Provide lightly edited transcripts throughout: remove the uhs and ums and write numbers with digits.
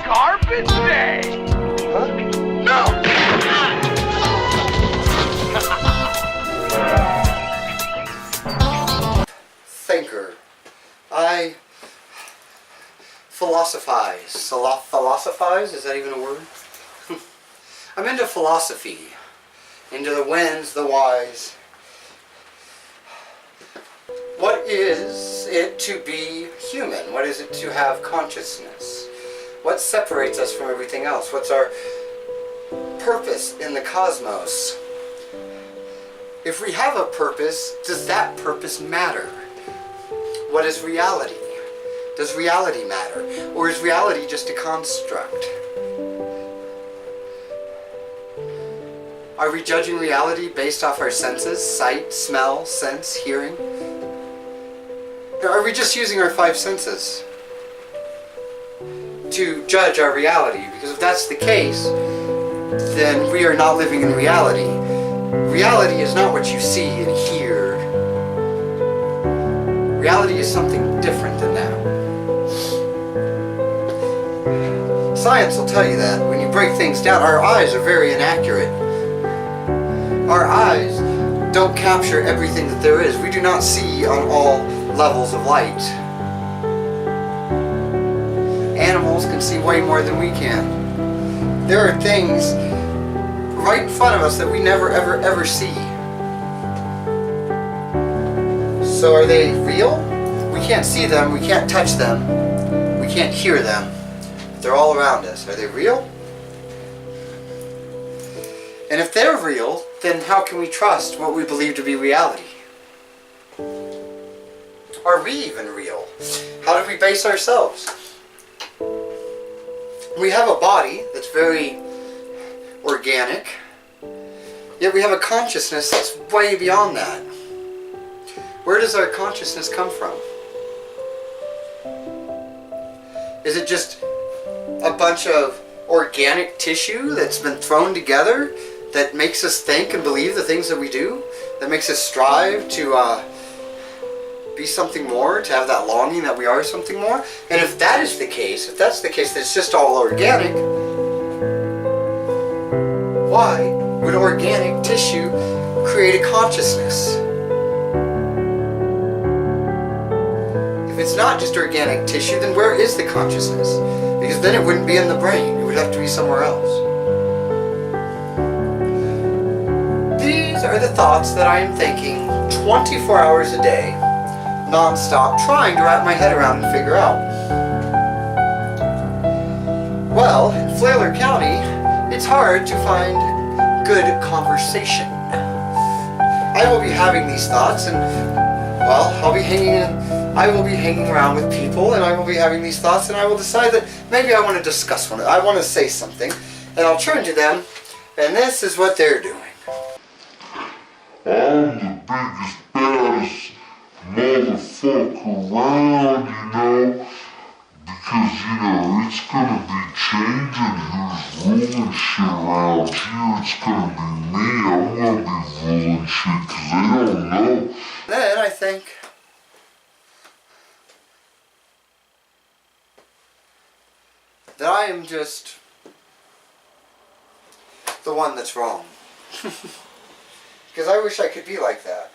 Garbage day! Huh? No! Thinker. I philosophize. Philosophize? Is that even a word? I'm into philosophy. Into the whens, the whys. What is it to be human? What is it to have consciousness? What separates us from everything else? What's our purpose in the cosmos? If we have a purpose, does that purpose matter? What is reality? Does reality matter? Or is reality just a construct? Are we judging reality based off our senses? Sight, smell, sense, hearing? Or are we just using our five senses to judge our reality? Because if that's the case, then we are not living in reality. Reality is not what you see and hear. Reality is something different than that. Science will tell you that. When you break things down, our eyes are very inaccurate. Our eyes don't capture everything that there is. We do not see on all levels of light. Animals can see way more than we can. There are things right in front of us that we never ever see. So are they real? We can't see them, we can't touch them, we can't hear them. They're all around us. Are they real? And if they're real, then how can we trust what we believe to be reality? Are we even real? How do we base ourselves? We have a body that's very organic, yet we have a consciousness that's way beyond that. Where does our consciousness come from? Is it just a bunch of organic tissue that's been thrown together that makes us think and believe the things that we do? That makes us strive to be something more, to have that longing that we are something more? And if that is the case, that it's just all organic, why would organic tissue create a consciousness? If it's not just organic tissue, then where is the consciousness? Because then it wouldn't be in the brain. It would have to be somewhere else. These are the thoughts that I am thinking 24 hours a day, non-stop, trying to wrap my head around and figure out. Well, in Flailer County, it's hard to find good conversation. I will be having these thoughts, and well, I will be hanging around with people, and I will be having these thoughts, and I will decide that maybe I want to discuss one. I want to say something, and I'll turn to them, and this is what they're doing. I'm the biggest, baddest motherfucker around, because, it's gonna be changing who's ruling shit around here. It's gonna be me. I'm gonna be ruling shit, because they don't know. Then I think, that I am just the one that's wrong. Because I wish I could be like that.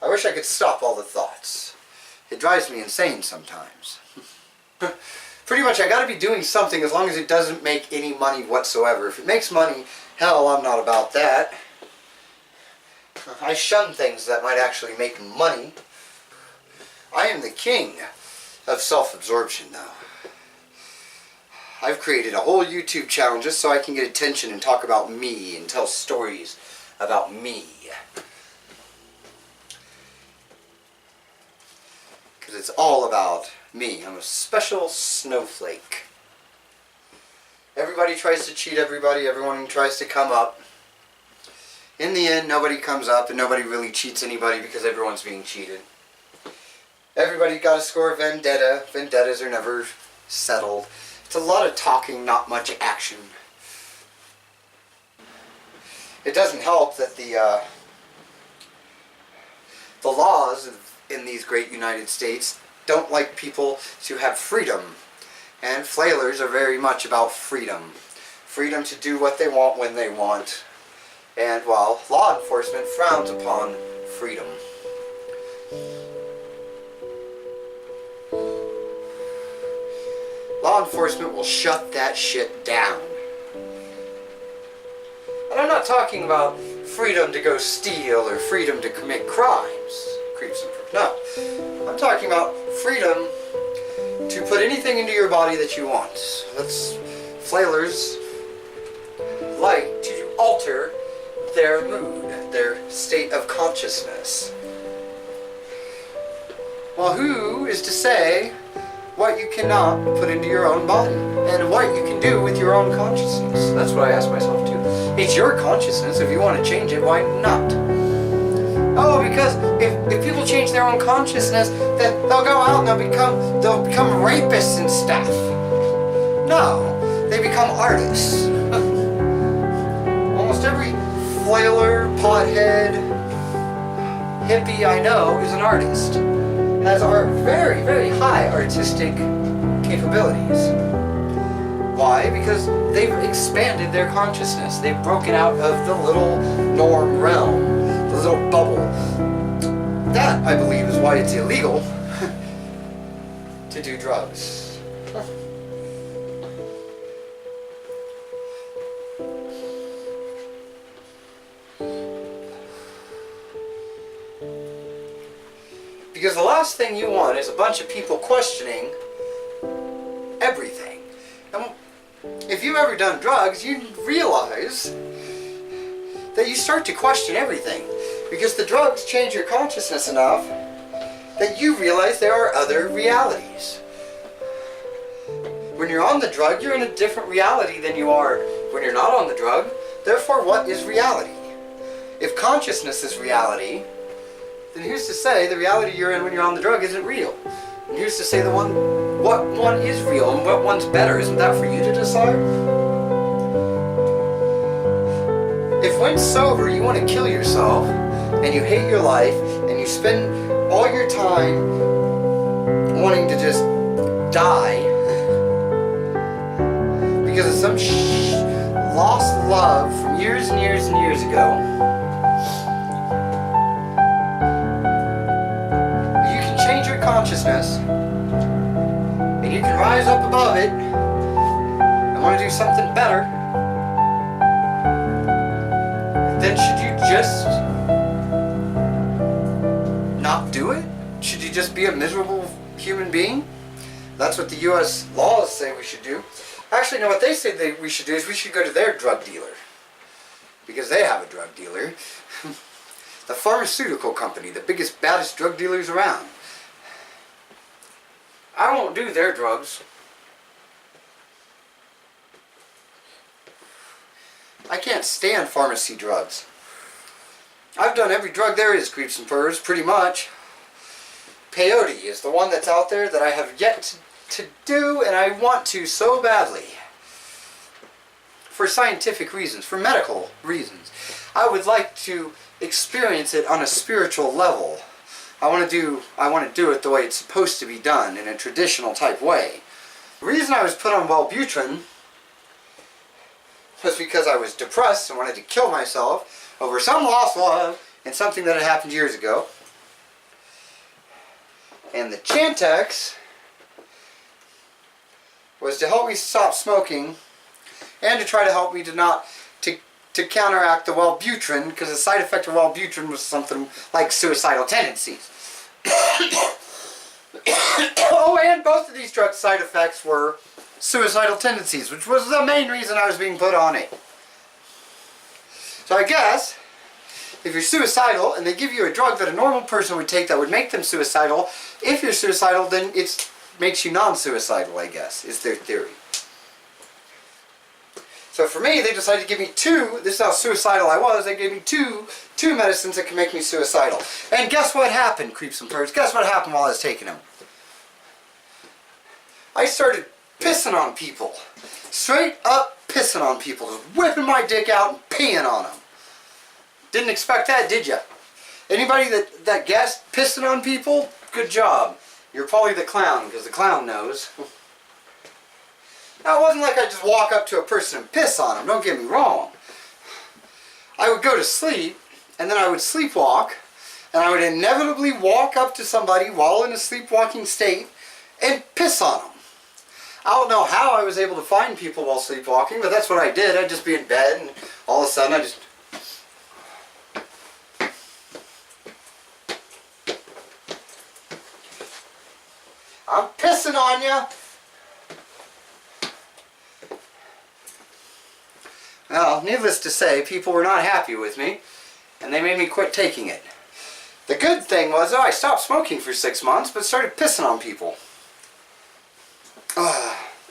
I wish I could stop all the thoughts. It drives me insane sometimes. Pretty much I gotta be doing something as long as it doesn't make any money whatsoever. If it makes money, hell, I'm not about that. I shun things that might actually make money. I am the king of self-absorption, though. I've created a whole YouTube channel just so I can get attention and talk about me and tell stories about me. Because it's all about me. I'm a special snowflake. Everybody tries to cheat everybody. Everyone tries to come up. In the end, nobody comes up and nobody really cheats anybody because everyone's being cheated. Everybody got a score of vendetta. Vendettas are never settled. It's a lot of talking, not much action. It doesn't help that the the laws in these great United States don't like people to have freedom. And flailers are very much about freedom. Freedom to do what they want when they want. And while law enforcement frowns upon freedom. Law enforcement will shut that shit down. And I'm not talking about freedom to go steal or freedom to commit crimes. Creeps and no. I'm talking about freedom to put anything into your body that you want. Flailers like to alter their mood, their state of consciousness. Well, who is to say what you cannot put into your own body and what you can do with your own consciousness? That's what I ask myself too. It's your consciousness. If you want to change it, why not? Oh, because if people change their own consciousness, then they'll go out and they'll become rapists and stuff. No, they become artists. Almost every flailer, pothead, hippie I know is an artist. Has very, very high artistic capabilities. Why? Because they've expanded their consciousness. They've broken out of the little norm realm, the little bubble. That, I believe, is why it's illegal to do drugs. Because the last thing you want is a bunch of people questioning everything. And if you've ever done drugs, you realize that you start to question everything. Because the drugs change your consciousness enough that you realize there are other realities. When you're on the drug, you're in a different reality than you are when you're not on the drug. Therefore, what is reality? If consciousness is reality, then who's to say the reality you're in when you're on the drug isn't real? And who's to say what one is real and what one's better? Isn't that for you to decide? If when sober you want to kill yourself and you hate your life and you spend all your time wanting to just die because of some lost love from years and years and years ago, consciousness and you can rise up above it and want to do something better, then should you just not do it? Should you just be a miserable human being? That's what the US laws say we should do. Actually, no, what they say we should do is we should go to their drug dealer, because they have a drug dealer. The pharmaceutical company, the biggest, baddest drug dealers around. I won't do their drugs. I can't stand pharmacy drugs. I've done every drug there is, creeps and furs, pretty much. Peyote is the one that's out there that I have yet to do, and I want to so badly. For scientific reasons, for medical reasons. I would like to experience it on a spiritual level. I want to do it the way it's supposed to be done, in a traditional type way. The reason I was put on Wellbutrin was because I was depressed and wanted to kill myself over some lost love and something that had happened years ago. And the Chantix was to help me stop smoking and to try to help me to counteract the Wellbutrin, because the side effect of Wellbutrin was something like suicidal tendencies. Oh, and both of these drug side effects were suicidal tendencies, which was the main reason I was being put on it. So I guess, if you're suicidal and they give you a drug that a normal person would take that would make them suicidal, if you're suicidal, then it makes you non-suicidal, I guess, is their theory. So for me, they decided to give me two. This is how suicidal I was. They gave me two medicines that can make me suicidal. And guess what happened, creeps and furs? Guess what happened while I was taking them? I started pissing on people. Straight up pissing on people. Just whipping my dick out and peeing on them. Didn't expect that, did ya? Anybody that guessed pissing on people, good job. You're probably the clown, because the clown knows. Now, it wasn't like I just walk up to a person and piss on them, don't get me wrong. I would go to sleep, and then I would sleepwalk, and I would inevitably walk up to somebody while in a sleepwalking state and piss on them. I don't know how I was able to find people while sleepwalking, but that's what I did. I'd just be in bed, and all of a sudden I just... I'm pissing on you! Well, needless to say, people were not happy with me, and they made me quit taking it. The good thing was, though, I stopped smoking for 6 months, but started pissing on people.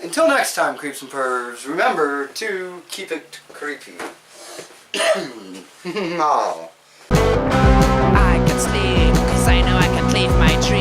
Until next time, creeps and pervs, remember to keep it creepy. Oh. I can sleep, 'cause I know I can leave my dreams.